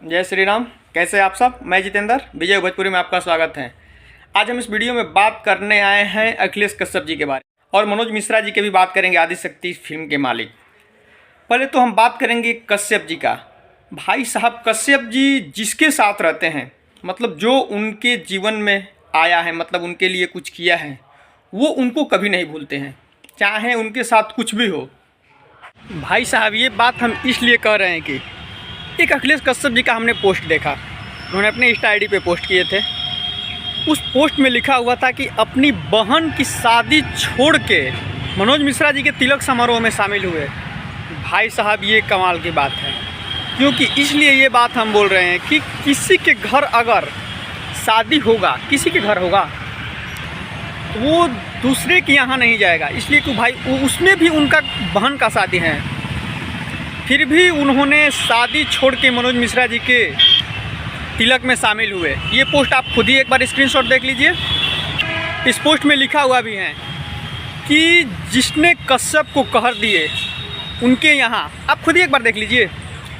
जय श्री राम। कैसे आप सब? मैं जितेंद्र विजय भोजपुरी में आपका स्वागत है। आज हम इस वीडियो में बात करने आए हैं अखिलेश कश्यप जी के बारे में और मनोज मिश्रा जी के भी बात करेंगे, आदिशक्ति फिल्म के मालिक। पहले तो हम बात करेंगे कश्यप जी का। भाई साहब कश्यप जी जिसके साथ रहते हैं, मतलब जो उनके जीवन में आया है, मतलब उनके लिए कुछ किया है, वो उनको कभी नहीं भूलते हैं, चाहे उनके साथ कुछ भी हो। भाई साहब ये बात हम इसलिए कह रहे हैं कि एक अखिलेश कश्यप जी का हमने पोस्ट देखा, उन्होंने अपने इंस्टा आईडी पे पोस्ट किए थे। उस पोस्ट में लिखा हुआ था कि अपनी बहन की शादी छोड़ के मनोज मिश्रा जी के तिलक समारोह में शामिल हुए। भाई साहब ये कमाल की बात है, क्योंकि इसलिए ये बात हम बोल रहे हैं कि किसी के घर अगर शादी होगा, किसी के घर होगा, वो दूसरे के यहाँ नहीं जाएगा, इसलिए कि भाई उसमें भी उनका बहन का शादी है, फिर भी उन्होंने शादी छोड़ के मनोज मिश्रा जी के तिलक में शामिल हुए। ये पोस्ट आप खुद ही एक बार स्क्रीनशॉट देख लीजिए। इस पोस्ट में लिखा हुआ भी है कि जिसने कश्यप को कहर दिए उनके यहाँ, आप खुद ही एक बार देख लीजिए।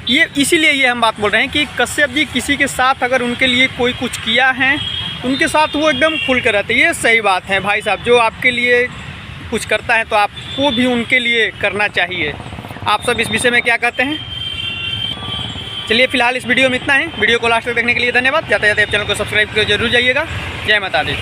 ये इसीलिए ये हम बात बोल रहे हैं कि कश्यप जी किसी के साथ अगर उनके लिए कोई कुछ किया है, उनके साथ वो एकदम खुल कर रहते। ये सही बात है भाई साहब, जो आपके लिए कुछ करता है तो आपको भी उनके लिए करना चाहिए। आप सब इस विषय में क्या कहते हैं? चलिए फिलहाल इस वीडियो में इतना है। वीडियो को लास्ट तक देखने के लिए धन्यवाद। जाते जाते आप चैनल को सब्सक्राइब करके जरूर जाइएगा। जय माता दी।